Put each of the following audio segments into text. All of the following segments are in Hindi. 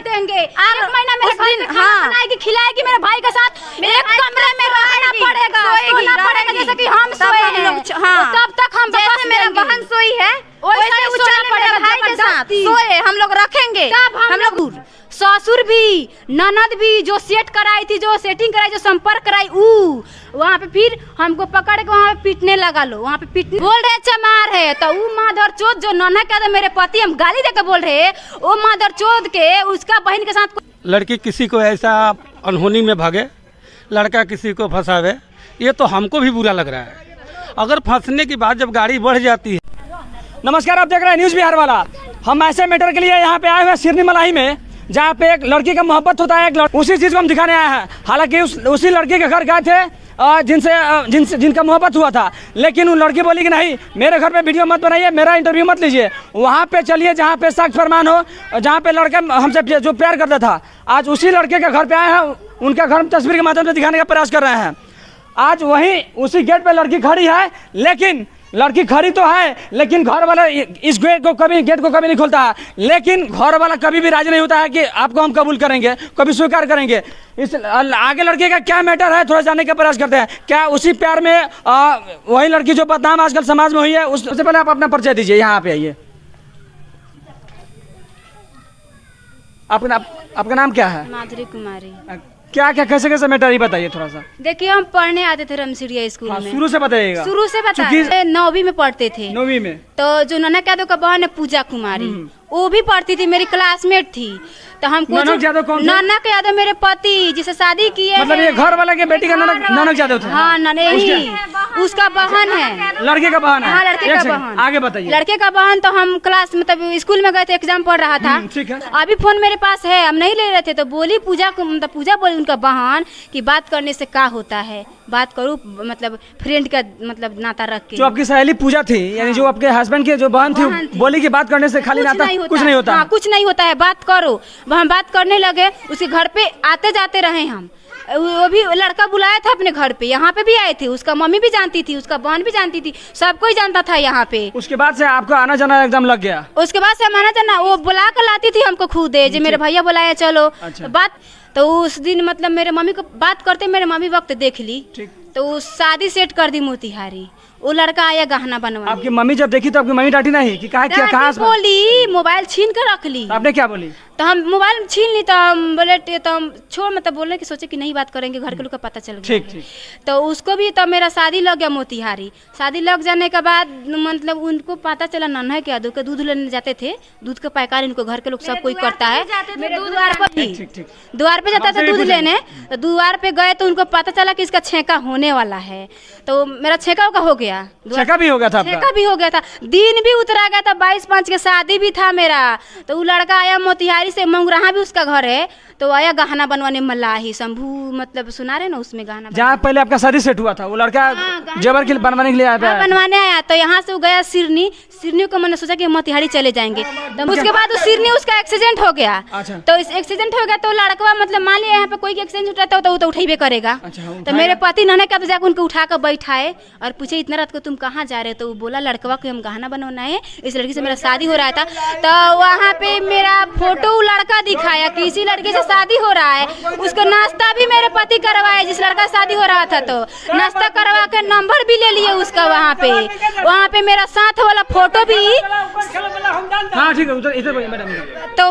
देंगे। एक महीना मेरे घर में खाना बनाएगी, खिलाएगी मेरे भाई के साथ, एक कमरे में रहना पड़ेगा, सोना पड़ेगा जैसे कि हम सोए हैं। तब तक हम जैसे मेरा बहन सोई है वैसे सोना पड़ेगा भाई के साथ, सोए हम लोग रखेंगे। हम लोग ससुर भी, ननद भी जो सेट कराई थी, जो सेटिंग कराई, जो संपर्क कराई, वहाँ पे फिर हमको पकड़ के वहाँ पे पीटने लगा लो, वहाँ पे पीटने बोल रहे चमार है। तो वो माधर चोद जो नन्हा का मेरे पति हम गाली देकर बोल रहे, वो माधर चोद के उसका बहन के साथ लड़की किसी को ऐसा अनहोनी में भागे, लड़का किसी को फंसावे, ये तो हमको भी बुरा लग रहा है। अगर फंसने की बात जब गाड़ी बढ़ जाती है। नमस्कार, आप देख रहे हैं न्यूज़ बिहार वाला। हम ऐसे मैटर के लिए यहाँ पे आए हुए सिरनी मलाई में, जहाँ पे एक लड़की का मोहब्बत होता है, उसी चीज़ को हम दिखाने आए हैं। हालांकि उसी लड़की के घर गए थे जिनका मोहब्बत हुआ था, लेकिन वो लड़की बोली कि नहीं, मेरे घर पे वीडियो मत बनाइए, मेरा इंटरव्यू मत लीजिए, वहाँ पे चलिए जहाँ पे साक्ष्य प्रमाण हो, जहाँ पे लड़का हमसे जो प्यार करता था। आज उसी लड़के के घर पे आए हैं, उनका घर तस्वीर के माध्यम से दिखाने का प्रयास कर रहे हैं। आज वहीं उसी गेट पे लड़की खड़ी है, लेकिन लड़की खड़ी तो है, लेकिन घर वाला इस गेट को कभी नहीं खोलता है। लेकिन घर वाला कभी भी राजी नहीं होता है कि आपको हम कबूल करेंगे, कभी स्वीकार करेंगे। इस आगे लड़के का क्या मैटर है, थोड़ा जानने का प्रयास करते हैं। क्या उसी प्यार में वही लड़की जो बदनाम आजकल समाज में हुई है, उससे पहले आप अपना परिचय दीजिए, यहाँ पे आइए। आपका नाम क्या है? माधुरी कुमारी। क्या क्या कैसे कैसे मैटर ये बताइए थोड़ा सा। देखिए, हम पढ़ने आते थे रमसिरिया स्कूल में। शुरू से बताइएगा। शुरू से बताइए। 9वीं में पढ़ते थे। 9वीं में तो जो नन्हा यादव का बहन है पूजा कुमारी, वो भी पढ़ती थी, मेरी क्लासमेट थी। तो हमको ननक यादव मेरे पति जिसे शादी किए, मतलब ये घर वाला के बेटी का ननक यादव थे। हाँ, नहीं उसका बहन है, लड़के का बहन है। हाँ, लड़के का बहन। आगे बताइए। लड़के का बहन। तो हम क्लास मतलब स्कूल में गए थे, एग्जाम पढ़ रहा था। ठीक है। अभी फोन मेरे पास है, हम नहीं ले रहे थे। तो बोली पूजा बोली उनका बहन की बात करने से क्या होता है, बात करूँ मतलब फ्रेंड का मतलब नाता रख के। जो आपकी सहेली पूजा थी, यानी जो आपके हस्बैंड की जो बहन थी, बोली की बात करने से खाली नाता कुछ नहीं होता। हाँ, कुछ नहीं होता है, बात करो। हम बात करने लगे, उसके घर पे आते जाते रहे हम। वो भी लड़का बुलाया था अपने घर पे, यहाँ पे भी आए थे। उसका मम्मी भी जानती थी, उसका बहन भी जानती थी, सब कोई जानता था यहाँ पे। उसके बाद से आपका आना जाना एकदम लग गया? उसके बाद से हम आना जाना, वो बुला कर लाती थी हमको खुद, जो मेरे भैया बुलाया चलो। अच्छा। बात तो उस दिन मतलब मेरे मम्मी को बात करते मेरे मम्मी वक्त देख ली, तो शादी सेट कर दी मोतिहारी। वो लड़का आया गहना बनवा। आपकी मम्मी जब देखी तो आपकी मम्मी डांटी नहीं कि कहाँ बोली मोबाइल छीन कर रख ली। आपने क्या बोली? तो हम मोबाइल छीन ली, तो हम बोले तो हम छोड़ मतलब बोलने की सोचे कि नहीं बात करेंगे, घर के लोग का पता चल गया। ठीक। तो उसको भी तो मेरा शादी लग गया मोतिहारी। शादी लग जाने के बाद मतलब उनको पता चला नन्हा के यादव के दूध लेने जाते थे, दूध का पैकार इनको घर के लोग सब कोई करता है। द्वार पर द्वार पे जाता था दूध लेने, तो द्वार पे गए तो उनको पता चला कि इसका छेका होने वाला है। तो मेरा छेका हो गया, छेका भी हो गया था, छेका भी हो गया था, दिन भी उतरा गया था, 22/5 के शादी भी था मेरा। तो वो लड़का आया मोतिहारी से, मंगराहा भी उसका घर है, तो आया गहना बनवाने मल्लाही शंभू मतलब सुना रहे ना, उसमें गहना जहाँ पहले आपका शादी सेट हुआ था, वो लड़का जेवर के बनवाने के लिए आया था। बनवाने आया, तो यहाँ से वो गया सिरनी को मैंने सोचा कि मोतिहारी चले जाएंगे। तो उसके बाद सिरनी उसका एक्सीडेंट हो गया। तो इस एक्सीडेंट हो गया तो लड़का मतलब मान लिया यहाँ पे कोई एक्सीडेंट उठाता तो वो तो उठेबे करेगा। तो मेरे पति नन्हे का तो जाकर उनको उठा कर बैठाए और पूछे इतना रात को तुम कहाँ जा रहे हो? तो वो बोला लड़कवा को हम गहना बनवाना है, इस लड़की से मेरा शादी हो रहा था। तो वहाँ पे मेरा फोटो लड़का दिखाया कि इसी लड़की से शादी हो रहा है। उसको नाश्ता भी मेरे पति करवाए, जिस लड़का शादी हो रहा था, तो नाश्ता करवा के नंबर भी ले लिए उसका। वहाँ पे मेरा साथ वाला फोटो भी, तो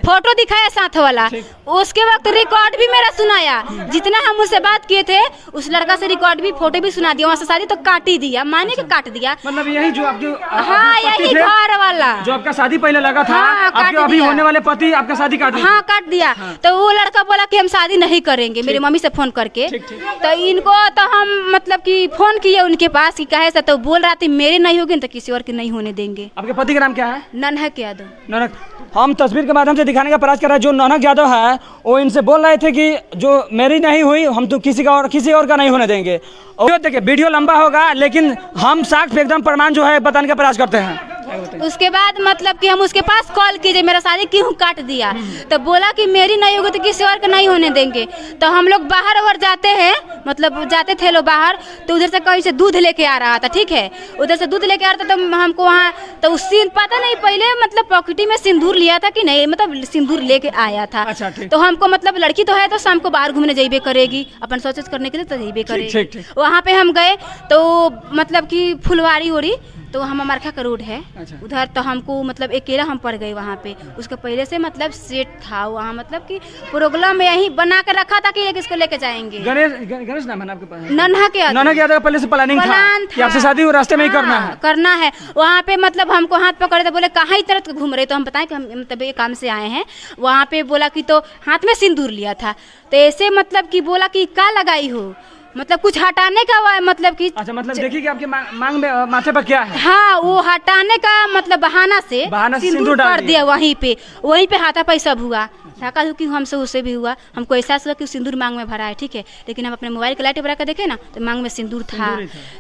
फोटो दिखाया साथ वाला। उसके वक्त रिकॉर्ड भी मेरा सुनाया, जितना हम उससे बात किए थे उस लड़का से रिकॉर्ड भी फोटो भी सुना दिया। वहाँ से शादी तो काट ही दिया, माने के काट दिया। मतलब यही जो आपके हाँ यही घर वाला जो आपका शादी पहले लगा था, आपके अभी होने वाले पति आपका शादी काट दिया। हाँ काट दिया। तो वो लड़का बोला कि हम शादी नहीं करेंगे, मेरी मम्मी से फोन करके। तो इनको तो हम मतलब कि फोन किए उनके पास कि कहे से, तो बोल रहा थी मेरे नहीं होगी तो किसी और के नहीं होने देंगे। आपके पति का नाम क्या है? नन्हा यादव। ननक। हम तस्वीर के माध्यम से दिखाने का प्रयास कर रहे हैं। जो ननक यादव है वो इनसे बोल रहे थे कि जो मेरी नहीं हुई हम तो किसी और का नहीं होने देंगे। और देखिए वीडियो लंबा होगा, लेकिन हम साक्ष्य एकदम प्रमाण जो है बताने का प्रयास करते हैं। उसके बाद मतलब कि हम उसके पास कॉल कीजिए मेरा शादी क्यों काट दिया, तो बोला कि मेरी नहीं होगी तो किसी और का नहीं होने देंगे। तो हम लोग बाहर और जाते हैं, मतलब जाते थे लोग बाहर, तो उधर से कहीं से दूध लेके आ रहा था, ठीक है, उधर से दूध लेके आ रहा था, तो हमको वहाँ तो उसी पता नहीं पहले मतलब पॉकेटी में सिंदूर लिया था कि नहीं, मतलब सिंदूर लेके आया था। अच्छा, तो हमको मतलब लड़की तो है तो शाम को बाहर घूमने जाइबे करेगी, अपन सोच करने के लिए तो जाइबे करेगी। वहाँ पे हम गए तो मतलब कि फुलवारी ओरी, तो हम अमरखा का रोड है उधर, तो हमको मतलब अकेला हम पड़ गए वहाँ पे। उसके पहले से मतलब सेट था वहाँ, मतलब कि प्रोग्राम यही बना के रखा था कि इसको लेके जाएंगे। गणेश नाम है आपके पास? नन्हा के पहले से प्लानिंग था कि आपसे शादी रास्ते में ही करना है। वहाँ पे मतलब हमको हाथ पकड़े तो बोले कहाँ इतना घूम रहे, तो हम बताएं कि हम मतलब ये काम से आए हैं। वहाँ पे बोला कि तो हाथ में सिंदूर लिया था, तो ऐसे मतलब कि बोला कि क्या लगाई हो, मतलब कुछ हटाने का मतलब कि अच्छा, मतलब देखिए कि आपके मांग में माथे पर क्या है। हाँ, वो हटाने का मतलब बहाना से सिंदूर कर दिया वहीं पे हाथापाई सब हुआ, धक्का धुक्की हमसे उससे भी हुआ। हमको एहसास हुआ कि सिंदूर मांग में भरा है, ठीक है, लेकिन हम अपने मोबाइल की लाइट भरा कर देखे ना तो मांग में सिंदूर था।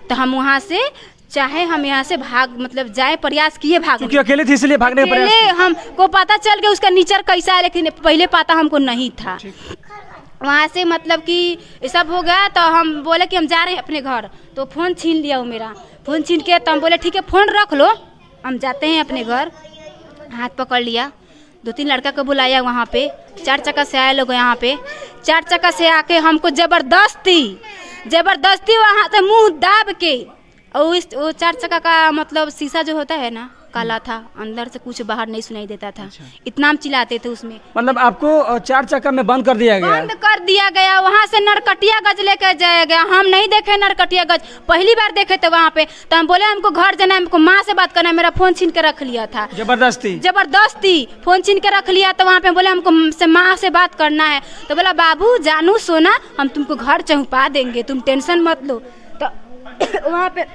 तो हम वहाँ से चाहे हम यहाँ से भाग मतलब जाए, प्रयास किए भागने, क्योंकि अकेले थी इसलिए भागने का प्रयास। हमको पता चल गया उसका नीचर कैसा है, लेकिन पहले पता हमको नहीं था। वहाँ से मतलब कि ये सब हो गया, तो हम बोले कि हम जा रहे हैं अपने घर, तो फ़ोन छीन लिया वो मेरा, फ़ोन छीन के तो हम बोले ठीक है फ़ोन रख लो, हम जाते हैं अपने घर। हाथ पकड़ लिया, 2-3 लड़का को बुलाया, वहाँ पे 4 चक्का से आए लोग, यहाँ पे 4 चक्का से आके हमको ज़बरदस्ती वहाँ से मुँह दाब के, और वो 4 चक्का का मतलब शीशा जो होता है ना काला था, अंदर से कुछ बाहर नहीं सुनाई देता था। इतना हम चिल्लाते थे उसमें। मतलब आपको 4 चक्का में बंद कर दिया गया। वहाँ से नरकटिया गज लेकर जाया गया। हम नहीं देखे नरकटिया गज, पहली बार देखे थे वहाँ पे। तो हम बोले हमको घर जाना है, हमको माँ से बात करना है, मेरा फोन छीन के रख लिया था, जबरदस्ती फोन छीन के रख लिया। तो वहाँ पे बोले हमको माँ से बात करना है, तो बोला बाबू जानू सोना हम तुमको घर पहुँचा देंगे, तुम टेंशन मत लो। तो वहाँ पे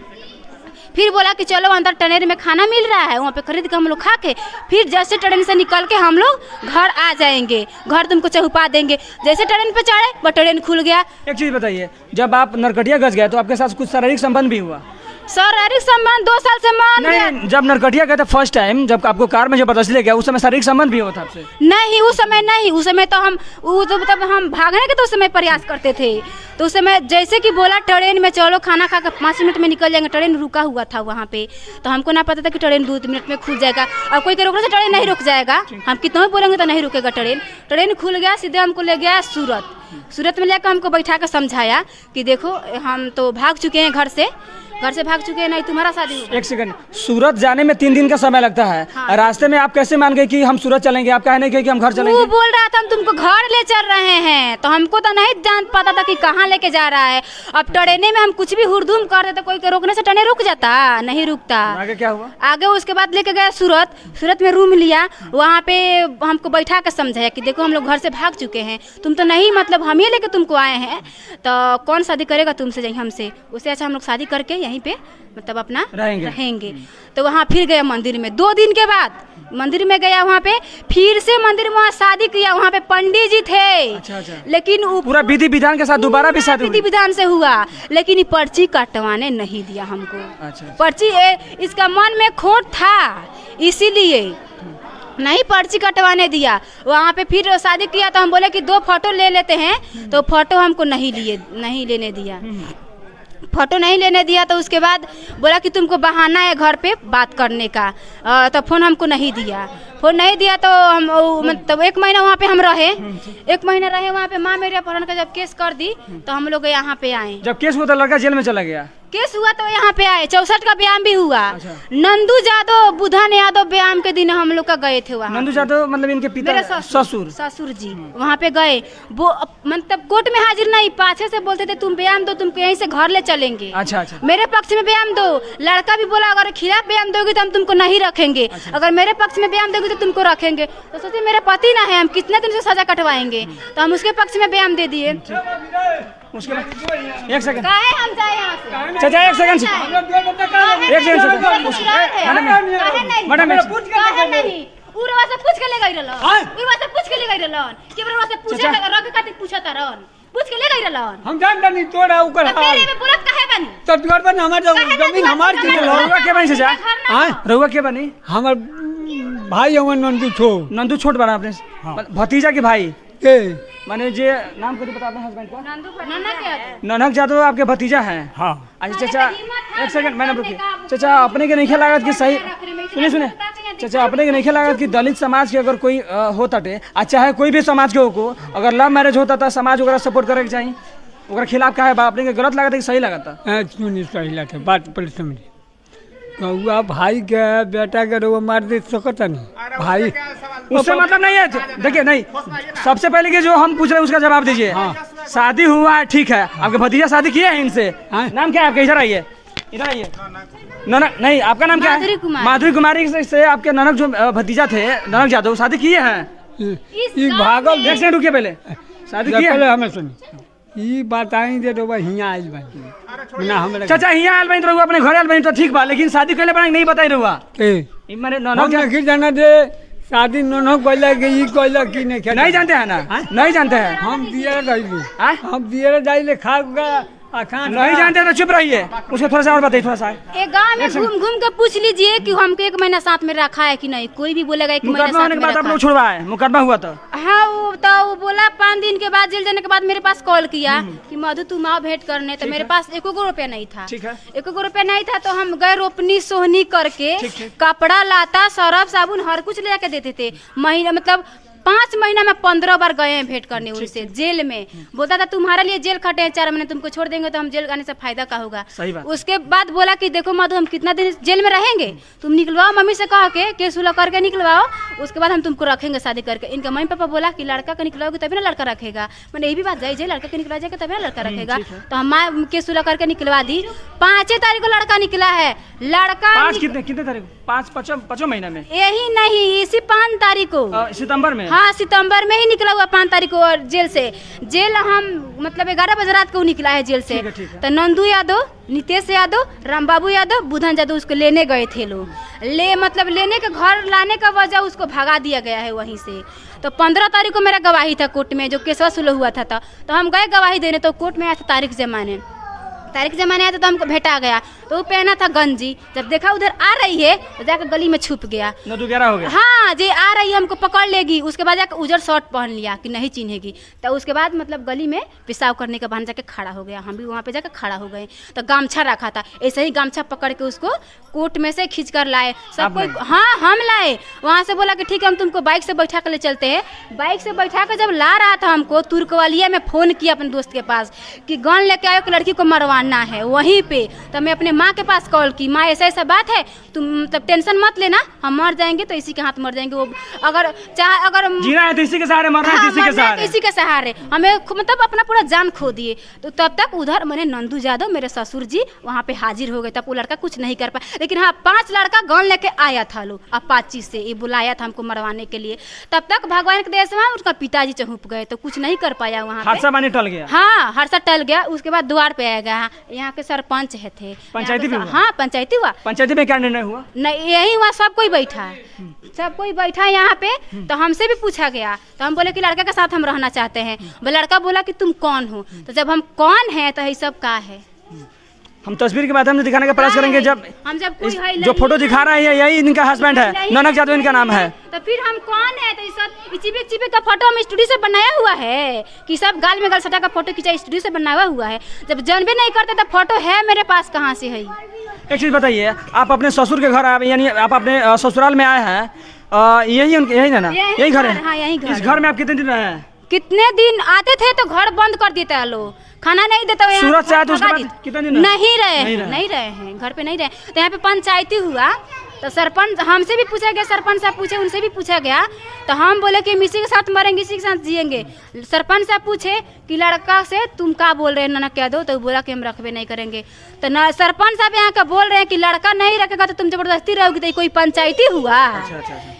फिर बोला कि चलो अंदर ट्रेन में खाना मिल रहा है, वहाँ पे खरीद के हम लोग खा के फिर जैसे ट्रेन से निकल के हम लोग घर आ जाएंगे, घर तुमको पहुँचा देंगे। जैसे ट्रेन पे चढ़े वो ट्रेन खुल गया। एक चीज़ बताइए, जब आप नरकटिया गज गए तो आपके साथ कुछ शारीरिक संबंध भी हुआ? शारीरिक संबंध 2 साल से मान नहीं, जब नरकटिया गए थे फर्स्ट टाइम, जब आपको कार में जबरदस्ती ले गया, उस समय शारीरिक संबंध भी हुआ था आपसे? नहीं, उस समय तो हम मतलब हम भागने के तो उस समय प्रयास करते थे। तो उस समय जैसे कि बोला ट्रेन में चलो खाना खा कर 5 मिनट में निकल जाएंगे, ट्रेन रुका हुआ था वहाँ पे। तो हमको ना पता था कि ट्रेन 2 मिनट में खुल जाएगा, और कोई के रोकने से ट्रेन नहीं रुक जाएगा, हम कितना भी बोलेंगे तो नहीं रुकेगा ट्रेन। ट्रेन खुल गया, सीधे हमको ले गया सूरत में लेकर हमको बैठा कर समझाया कि देखो हम तो भाग चुके हैं, घर से भाग चुके हैं, नहीं तुम्हारा शादी होगा। एक सेकंड, सूरत जाने में 3 दिन का समय लगता है। हाँ। रास्ते में आप कैसे मान गए कि हम सूरत चलेंगे? आप कहे नहीं कि हम घर चलेंगे? वो बोल रहा था हम तुमको घर ले चल रहे हैं, तो हमको तो नहीं जान पाता था कि कहाँ लेके जा रहा है। अब ट्रेन में हम कुछ भी हुड़दुम कर देते, कोई के रोकने से ट्रेन रुक जाता, नहीं रुकता। आगे क्या हुआ? आगे उसके बाद लेके गया सूरत में रूम लिया, वहाँ पे हमको बैठा कर समझाया कि देखो हम लोग घर से भाग चुके हैं, तुम तो नहीं मतलब हम ही लेके तुमको आए हैं, तो कौन शादी करेगा तुमसे हमसे, उससे अच्छा हम लोग शादी करके यहीं पे मतलब अपना रहेंगे। तो वहाँ फिर गया मंदिर में, 2 दिन के बाद मंदिर में गया, वहाँ पे फिर से मंदिर में वहाँ शादी किया, वहाँ पे पंडित जी थे। अच्छा। लेकिन पूरा विधि विधान के साथ दोबारा भी शादी विधि विधान से हुआ, लेकिन ये पर्ची कटवाने नहीं दिया हमको। अच्छा। पर्ची इसका मन में खोट था, इसीलिए नहीं पर्ची कटवाने दिया। वहाँ पे फिर शादी किया तो हम बोले कि 2 फोटो ले लेते हैं, तो फोटो हमको नहीं लेने दिया। फोटो नहीं लेने दिया, तो उसके बाद बोला कि तुमको बहाना है घर पे बात करने का, तो फ़ोन हमको नहीं दिया। तो हम मतलब 1 महीना वहाँ पे हम रहे, 1 महीना रहे वहाँ पे। माँ मेरे अपहरण का जब केस कर दी तो हम लोग यहाँ पे आए। जब केस हुआ तो लड़का जेल में चला गया? केस हुआ तो यहाँ पे आए, 64 का व्यायाम भी हुआ। अच्छा। नंदू यादव, बुधन यादव व्यायाम के दिन हम लोग का गए थे वहाँ। नंदू यादव मतलब इनके पिता ससुर जी वहाँ पे गए, वो मतलब कोर्ट में हाजिर नहीं, पाछे से बोलते थे तुम व्यायाम दो, तुमको यहीं से घर ले चलेंगे। अच्छा। मेरे पक्ष में व्यायाम दो, लड़का भी बोला अगर खिलाफ व्यायाम दोगे तो हम तुमको नहीं रखेंगे। अच्छा। अगर मेरे पक्ष में व्यायाम दोगे तो तुमको रखेंगे। तो सोचे मेरे पति ना है, हम कितने दिन से सजा कटवाएंगे, तो हम उसके पक्ष में व्यायाम दे दिए। उसके बाद 1 सेकंड हम जाए यहाँ से, चाचा 1 सेकंड, 1 सेकंड मैडम नहीं उरवा से पूछ के ले गई रहलन, उरवा से पूछ के ले गई रहलन, के उरवा से पूछे रख खातिर पूछता रहन, पूछ के ले गई रहलन। हम जानता नहीं तोड़ा ऊपर मेरे में बोलत काहे बनी तब घर बन हमार जमीन हमार के रहुआ के बनी चाचा रहुआ के बनी हमार भाई हवन नंदू छो नंदू छोट बना अपने भतीजा के भाई के माने जे नाम कभी बता अपने हस्बैंड का ननक यादव। ननक जादव आपके भतीजा हैं। हाँ अच्छा चाचा एक सेकंड मैंने रुकिए चाचा अपने के नहीं लागत कि सही सुने चाचा अपने के नहीं लागत कि दलित समाज के अगर कोई होता टे चाहे कोई भी समाज के हो अगर लव मैरिज होता था समाज वगैरह सपोर्ट करे के चाहिए ओकरा खिलाफ का है अपने के गलत लागत है कि सही लागत सुनी सही लगे बात पर समझी कौआ भाई के बेटा के रो मार दे सकता नहीं भाई उससे मतलब नहीं है देखिए नहीं सबसे पहले कि जो हम पूछ रहे हैं उसका जवाब दीजिए। शादी हुआ है ठीक है आपके भतीजा शादी किया है इनसे नाम क्या है आपका इधर आइए ननक नहीं आपका नाम क्या है माधुरी कुमारी से आपके ननक जो भतीजा थे ननक यादव शादी किए हैं भागल एक सेकंड रुकिए पहले शादी किए पहले हमें सुनी ये बताई दे दो हियाँ आइल बानी ना हमरा चाचा हियाँ आइल बानी तो अपने घर आइल बानी तो ठीक बा लेकिन शादी कैले बना नहीं बताई रहुआ माने ननक नहीं जाना दे शादी ननक कोइला के ई कोइला की नहीं जानते हैं ना नहीं जानते हैं हम दिए रही हम दिए जाइले खा नहीं जानते तो चुप रहिए उसको थोड़ा सा और बताइए थोड़ा सा एक गांव में घूम घूम के पूछ लीजिए कि हमको 1 महीना साथ में रखा है कि नहीं कोई भी बोलेगा 1 महीना साथ में बाद आप लोग छुड़वा है मुकदमा हुआ तो हाँ वो बोला 5 दिन के बाद जेल जाने के बाद मेरे पास कॉल किया कि मधु तुम आओ भेंट करने तो मेरे पास 1 रुपया नहीं था 1 रुपया नहीं था तो हम गए रोपनी सोहनी करके कपड़ा लाता सरफ साबुन हर कुछ ले जाके देते थे महीना मतलब 5 महीना में 15 बार गए हैं भेंट करने उनसे जेल में बोलता था तुम्हारे लिए जेल खटे हैं 4 महीने तुमको छोड़ देंगे तो हम जेल आने से फायदा का होगा। उसके बाद बोला कि देखो मधु हम कितना दिन जेल में रहेंगे तुम निकलवाओ मम्मी से कह के केस उला करके निकलवाओ उसके बाद हम तुमको रखेंगे शादी करके। इनका मम्मी पापा बोला कि लड़का का निकलवाओगे तभी ना लड़का रखेगा मैंने ये भी बात जाए लड़का के निकलवा जाएगा तभी ना लड़का रखेगा तो हम केस उला करके निकलवा दी। 5 तारीख को लड़का निकला है लड़का कितने तारीख 5 महीना में यही नहीं इसी 5 तारीख को सितंबर में हाँ सितंबर में ही निकला हुआ 5 तारीख को और जेल हम मतलब 11 बजे रात को निकला है जेल से। तो नंदू यादव नितेश यादव रामबाबू यादव बुधन यादव उसको लेने गए थे लोग मतलब लेने के घर लाने का वजह उसको भगा दिया गया है वहीं से। तो 15 तारीख को मेरा गवाही था कोर्ट में जो केसवा सुलह हुआ था तो हम गए गवाही देने तो कोर्ट में आया था तारीख जमाने आया तो हमको भेटा गया तो वो पहना था गंजी जब देखा उधर आ रही है तो जाकर गली में छुप गया हो गया हाँ जी आ रही है हमको पकड़ लेगी उसके बाद जाकर उजर शर्ट पहन लिया कि नहीं चिन्हेगी तो उसके बाद मतलब गली में पेशाब करने के बहाने जाके खड़ा हो गया हम भी वहाँ पे जाकर खड़ा हो गए तो गामछा रखा था ऐसे ही गामछा पकड़ के उसको कोर्ट में से खींच कर लाए सब कोई हाँ हम लाए वहाँ से बोला कि ठीक है हम तुमको बाइक से बैठा कर ले चलते हैं। बाइक से बैठा कर जब ला रहा था हमको तुर्कवालिया में फोन किया अपने दोस्त के पास कि गन लेके आयो कि लड़की को मरवाना है वहीं पे। तो मैं अपने माँ के पास कॉल की माँ ऐसा बात है तुम मतलब टेंशन मत लेना हम मर जाएंगे तो इसी के हाथ मर जाएंगे वो अगर जीना है तो इसी के सहारे मरना है इसी के सहारे हमें मतलब अपना पूरा जान खो दिए। तो तब तक उधर मैंने नंदू यादव मेरे ससुर जी वहाँ पे हाजिर हो गए तब वो लड़का कुछ नहीं कर पाया लेकिन हाँ 5 लड़का गन लेके आया था लोग अपाची से ये बुलाया था हमको मरवाने के लिए। तब तक भगवान के देश में उसका पिताजी चहुप गए तो कुछ नहीं कर पाया वहाँ पे टल गया हाँ हादसा टल गया। उसके बाद द्वार पे आ गया यहाँ के सरपंच है थे पंचायती में हाँ पंचायती हुआ पंचायती में क्या निर्णय हुआ नहीं यही हुआ सब कोई बैठा है यहाँ पे। तो हमसे भी पूछा गया तो हम बोले कि लड़का के साथ हम रहना चाहते हैं। लड़का बोला कि तुम कौन हो तो जब हम कौन है तो ये सब का है हम तस्वीर के माध्यम से दिखाने का प्रयास करेंगे। हम जब कोई जो फोटो दिखा रहा है यही इनका हस्बैंड है ननक यादव इनका नाम है। तो फिर हम कौन है तो ये सब चिपक का फोटो हम स्टूडियो से बनाया हुआ है कि सब गाल में गल सटा का फोटो खींचा स्टूडियो से बनाया हुआ है। जब जानबे नहीं करते तो फोटो है मेरे पास कहाँ से है। एक चीज बताइए आप अपने ससुर के घर आए यानी आप अपने ससुराल में आए हैं यही ना यही घर है। हाँ यही घर। इस घर में आप कितने दिन रहे हैं? कितने दिन आते थे तो घर बंद कर देता है लोग खाना नहीं देता है। सूरत से आए तो उसके बाद कितने दिन नहीं रहे हैं घर पे नहीं रहे। तो यहाँ पे पंचायती हुआ तो सरपंच हमसे भी पूछा गया सरपंच साहब पूछे उनसे भी पूछा गया तो हम बोले कि हम इसी के साथ मरेंगे इसी के साथ जिएंगे। सरपंच साहब पूछे कि लड़का से तुम क्या बोल रहे हैं ननक यादव तो बोला कि हम रखबे नहीं करेंगे। तो न सरपंच साहब यहाँ का बोल रहे हैं कि लड़का नहीं रखेगा तो तुम जबरदस्ती रहोगी। तो कोई पंचायती हुआ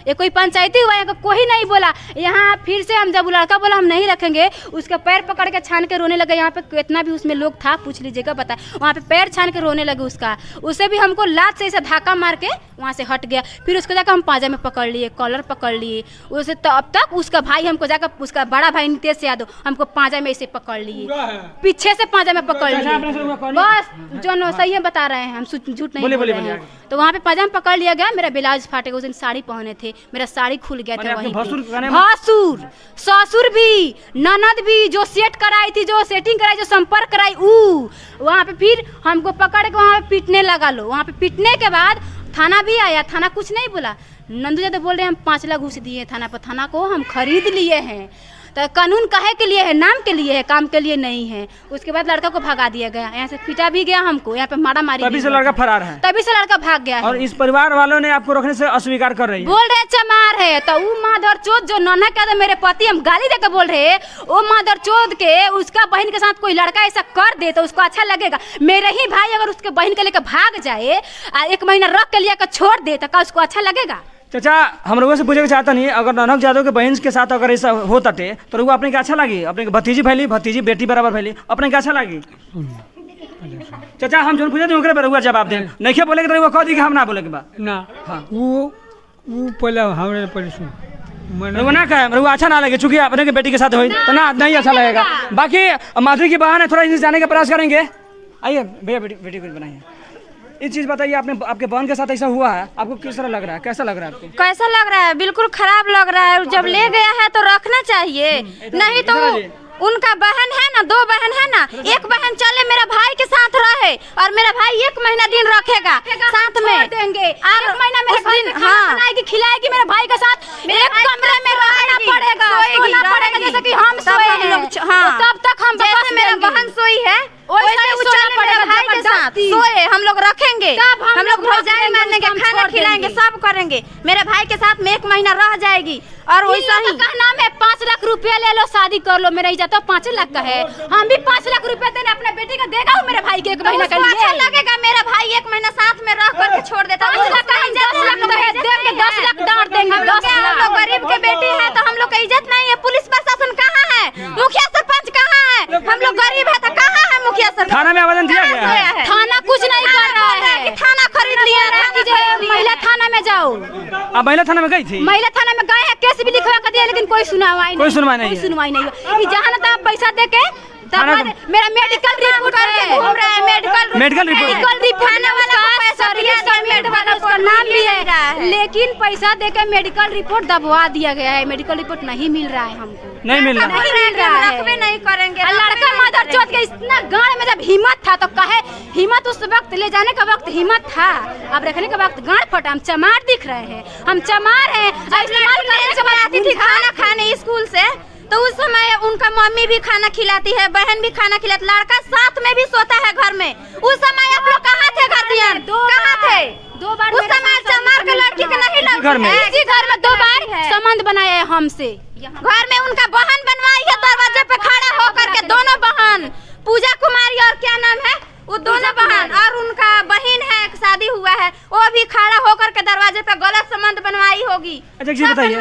ये कोई पंचायती हुआ यहाँ का कोई नहीं बोला। यहाँ फिर से हम जब लड़का बोला हम नहीं रखेंगे उसका पैर पकड़ के छान के रोने लगे। यहाँ पे कितना भी उसमें लोग था पूछ लीजिएगा बता वहाँ पे पैर छान के रोने लगे उसका। उससे भी हमको लात से ऐसा धक्का मार के वहाँ से हट गया, फिर उसको जाकर हम पाजा में पकड़ लिए, कॉलर पकड़ लिए, उसे तब तक उसका भाई हमको जाकर, उसका बड़ा भाई नितेश यादव हमको पाजा में ऐसे पकड़ लिए, पीछे से पाजा में पकड़ लिए। बस जो सही है बता रहे हैं, हम झूठ नहीं बोल रहे हैं। तो वहाँ पे पाजा में पकड़ लिया गया, मेरा ब्लाउज फाटे, उस दिन साड़ी पहने थे, मेरा साड़ी खुल गया था वहीं पे। भासुर, ससुर भी, ननद भी, जो सेट कराई थी, जो सेटिंग कराई, जो संपर्क कराई, वहाँ पे फिर हमको पकड़ के वहाँ पे पीटने लगा लो। वहाँ पे पीटने के बाद थाना भी आया, थाना कुछ नहीं बोला। नंदू यादव बोल रहे हैं हम 5 लाख घूस दिए थाना पर, थाना को हम खरीद लिए हैं। तो कानून काहे के लिए है? नाम के लिए है, काम के लिए नहीं है। उसके बाद लड़का को भगा दिया गया, यहाँ से पीटा भी गया हमको, यहाँ पे मारा मारी, तभी से लड़का फरार है, तभी से लड़का भाग गया है। और इस परिवार वालों ने आपको रखने से अस्वीकार कर रही है, बोल रहे चमार है। तो वो माधर चोद जो नन्हा का मेरे पति हम गाली देकर बोल रहे, वो माधर चोद के उसका बहन के साथ कोई लड़का ऐसा कर दे तो उसको अच्छा लगेगा? मेरे ही भाई अगर उसके बहन के लेकर भाग जाए, 1 महीना रख के लिया कर छोड़ दे, तो क्या उसको अच्छा लगेगा? चाचा हम लोगों से पूछे चाहता नहीं, अगर ननक यादव के बहन के साथ अगर ऐसा होता थे तो वो अपने क्या अच्छा लगी? अपने भतीजी फैली, भतीजी बेटी बराबर फैली, अपने क्या अच्छा लगी? चाचा हम जो पूछे थे उनके पर जवाब दे, नहीं बोले कि वो कह दी कि हम ना बोले के बाद ना। हाँ वो पहले हमारे परिसर वो ना कहे वो अच्छा ना लगे, चूंकि अपने के बेटी के साथ हुई तो ना नहीं अच्छा लगेगा। बाकी माधुरी की बहन है, थोड़ा इन्हें जाने का प्रयास करेंगे। आइए भैया, बेटी कुछ बनाइए। एक चीज बताइए, आपने आपके बहन के साथ ऐसा हुआ है, आपको किस तरह लग रहा है, कैसा लग रहा है आपको? कैसा लग रहा है? बिल्कुल खराब लग रहा है। जब ले गया है तो रखना चाहिए, नहीं तो उनका बहन है ना, 2 बहन है ना, एक बहन चले मेरा भाई के साथ रहे और मेरा भाई 1 महीना दिन रखेगा साथ में देंगे, और 1 महीना मेरे भाई बनाएगी, खिलाएगी, मेरे भाई के साथ एक कमरे में रहना पड़ेगा, सोना पड़ेगा, जैसे कि हम सोए हैं। हाँ, तब तक हम जैसे मेरा बहन सोई है वैसे उचल मेरे भाई के साथ सोए हम लोग रखेंगे, हम लोग भौजाई मारने के, खाना खिलाएंगे, सब करेंगे। मेरे भाई के साथ में 1 महीना रह जाएगी और वैसा ही कहना में 5 लाख रुपया ले लो, शादी कर लो। मेरा इज्जत तो 5 लाख का है, हम भी 5 लाख रुपया देने अपने बेटी का देगा मेरे भाई के 1 महीना का लिए। अच्छा लगेगा? मेरा भाई 1 महीना साथ में रह करके छोड़ देता। 5 लाख का 10 लाख देंगे, 10 लाख डांट देंगे। हम लोग गरीब के बेटी है तो हम लोग का इज्जत नहीं है। पुलिस प्रशासन कहाँ है? मुखिया सरपंच कहाँ है? हम लोग गरीब है तो कहाँ है मुखिया सरपंच? थाना में आवेदन दिया गया है? थाना कुछ नहीं कर रहा है, थाना खरीद लिया है। महिला थाना में जाओ। आप महिला थाना में गई थी? महिला थाना में गए हैं, केस भी लिखवा कर दिया, लेकिन कोई सुनवाई नहीं, कोई सुनवाई नहीं, कोई सुनवाई नहीं हुआ। जहाँ ना तहाँ पैसा दे के मेरा मेडिकल रिपोर्ट घूम रहा है, मेडिकल रिपोर्ट थाना वाला पैसा वाला उसका नाम भी है, लेकिन पैसा दे के मेडिकल रिपोर्ट दबवा दिया गया है। मेडिकल रिपोर्ट नहीं मिल रहा है हमको, नहीं मिल रहा है, नहीं करेंगे। लड़का मदर चौथ के इतना गाड़ में जब हिम्मत था तो कहे, हिम्मत उस वक्त ले जाने का वक्त हिम्मत था, अब रखने का वक्त गाड़ फटा। हम चमार दिख रहे हैं, हम चमार हैं। आती थी खाना खाने स्कूल से तो उस समय उनका मम्मी भी खाना खिलाती है, बहन भी खाना खिलाती, लड़का साथ में भी सोता है घर में। उस समय आप लोग कहाँ थे? गार्जियन कहाँ थे? 2 बार उस समय चमार के लड़की के नहीं लग घर में, इसी घर में 2 बार संबंध बनाया है हमसे। घर में उनका बहन बनवाई है, दरवाजे पे खड़ा होकर के दोनों बहन, पूजा कुमारी और क्या नाम है वो दोनों बहन, और उनका बहन है, शादी हुआ है, वो भी खड़ा होकर के दरवाजे पे गलत संबंध बनवाई होगी। अच्छा जी बताइए,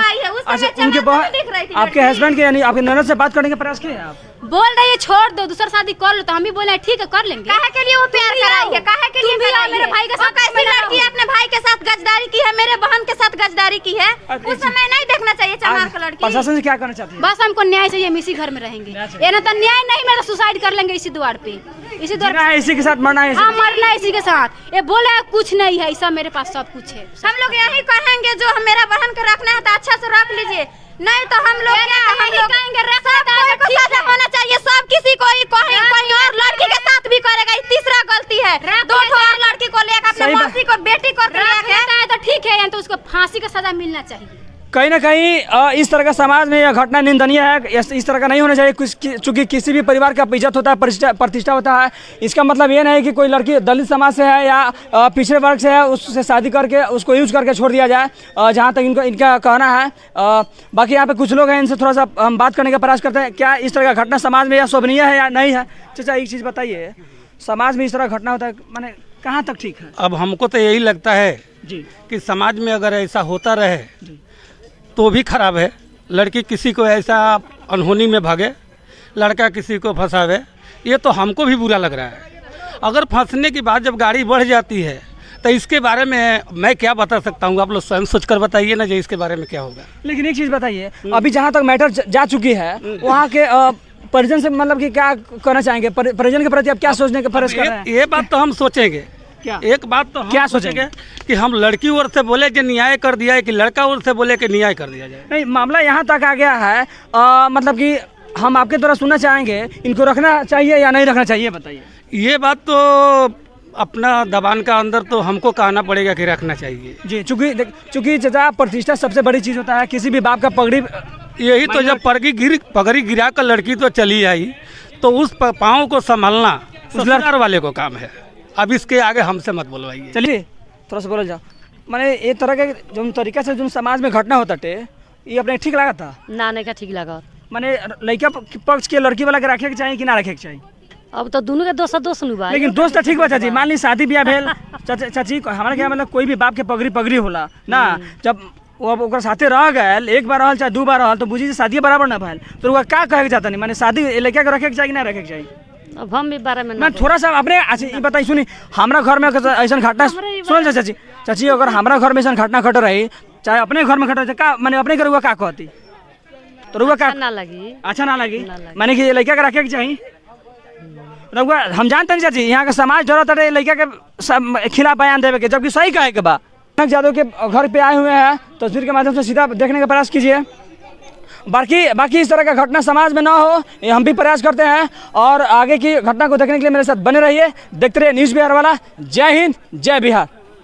अच्छा उनके बहन आपके हस्बैंड के यानी आपके ननद से बात करने का प्रयास किए आप? बोल रही है छोड़ दो, दूसरा शादी कर लो, तो हम भी बोले ठीक है कर लेंगे। काहे के लिए वो प्यार कराई है? काहे के लिए कराई है? मेरे भाई के साथ कैसी लड़की अपने भाई के साथ गजदारी की है, मेरे बहन के साथ गजदारी की है, उस समय नहीं देखना चाहिए चमार का लड़की। प्रशासन से क्या करना चाहती है? बस हमको न्याय चाहिए, हम इसी घर में रहेंगे, ये ना तो न्याय नहीं मिला तो सुसाइड कर लेंगे इसी द्वार पे, इसी द्वार है, इसी के साथ मरना है, हाँ मरना है इसी के साथ। ये बोले कुछ नहीं है, ऐसा मेरे पास सब कुछ है। हम लोग यही कहेंगे, जो मेरा बहन को रखना है तो अच्छा से रख लीजिए, नहीं तो हम लोग कहेंगे सजा होना चाहिए। सब किसी को कहीं और लड़की के साथ भी करेगा, तीसरा गलती है। 2 और लड़की को लेकर अपने मौसी को बेटी को लेकर तो ठीक है, तो उसको फांसी का सजा मिलना चाहिए। कहीं ना कहीं इस तरह का समाज में यह घटना निंदनीय है। इस तरह का नहीं होना चाहिए, चूंकि किसी भी परिवार का इज्जत होता है, प्रतिष्ठा होता है। इसका मतलब ये नहीं कि कोई लड़की दलित समाज से है या पिछड़े वर्ग से है, उससे शादी करके उसको यूज करके छोड़ दिया जाए, जहाँ तक इनका कहना है। बाकी यहाँ पे कुछ लोग हैं, इनसे थोड़ा सा हम बात करने का प्रयास करते हैं। क्या इस तरह का घटना समाज में या शोभनीय है या नहीं है? चाचा एक चीज़ बताइए, समाज में इस तरह घटना होता है माने कहाँ तक ठीक है? अब हमको तो यही लगता है जी कि समाज में अगर ऐसा होता रहे तो भी खराब है। लड़की किसी को ऐसा अनहोनी में भागे, लड़का किसी को फंसावे, ये तो हमको भी बुरा लग रहा है। अगर फंसने के बाद जब गाड़ी बढ़ जाती है तो इसके बारे में मैं क्या बता सकता हूँ, आप लोग स्वयं सोच कर बताइए ना, जो इसके बारे में क्या होगा। लेकिन एक चीज़ बताइए, अभी जहाँ तक मैटर जा चुकी है वहाँ के परिजन से मतलब कि क्या करना चाहेंगे, परिजन के प्रति आप क्या सोचने के फर्ज कर रहे हैं? ये बात तो हम सोचेंगे, क्या एक बात तो हम क्या सोचेंगे कि हम लड़की ओर से बोले कि न्याय कर दिया है कि लड़का ओर से बोले कि न्याय कर दिया जाए। नहीं, मामला यहाँ तक आ गया है, मतलब कि हम आपके तरह सुनना चाहेंगे, इनको रखना चाहिए या नहीं रखना चाहिए, बताइए। ये बात तो अपना दबान का अंदर तो हमको कहना पड़ेगा कि रखना चाहिए जी, चूँकि चाचा प्रतिष्ठा सबसे बड़ी चीज़ होता है, किसी भी बाप का पगड़ी, यही तो जब पगड़ी गिरा कर लड़की तो चली आई तो उस पाँव को संभालना ससुराल वाले को काम है। अब इसके आगे हमसे मत बोलवाइए। चलिए थोड़ा सा बोल जाओ। माने ये तरह के जो तरीका से जो समाज में घटना होता टे, ये अपने ठीक लगा था ना नहीं का ठीक लगा। माने लड़का पक्ष के लड़की वाला के रखे के चाहिए कि ना रखे के चाहिए? अब तो दोनों के दोस्त बा। लेकिन दोस्त तो ठीक बा चाची, मान ली शादी ब्याह भेल, चाची हमारे क्या मतलब कोई भी बाप के पगड़ी होला ना, जब वो अब ओकर साथे रह गए, एक बार रहल चाहे 2 बार रहल, तो बुझी शादी बराबर ना भेल, तो वो का कहे के चाहता नहीं, माने शादी लड़का के रखे के चाहिए कि ना रखे के चाहिए? अब हम भी बारे में मैं थोड़ा सा अपने अच्छा ये बताइए, सुनी हमारा घर में ऐसा घटना सुन चाची अगर हमारा घर में ऐसा घटना घट रही, चाहे अपने घर में घट रही, का मैंने अपने घर हुआ का कहती, तो रुआ का ना लगी, अच्छा ना लगी, मैंने कि लड़का के रखे के चाहिए? रुआ हम जानते नहीं चाची, यहाँ का समाज जरूरत है लड़का के खिलाफ बयान देवे के, जबकि सही कहे के बा। यादव के घर पे आए हुए हैं, तस्वीर के माध्यम से सीधा देखने का प्रयास कीजिए। बाकी इस तरह का घटना समाज में ना हो, ये हम भी प्रयास करते हैं, और आगे की घटना को देखने के लिए मेरे साथ बने रहिए, देखते रहिए न्यूज़ बिहार वाला। जय हिंद, जय बिहार।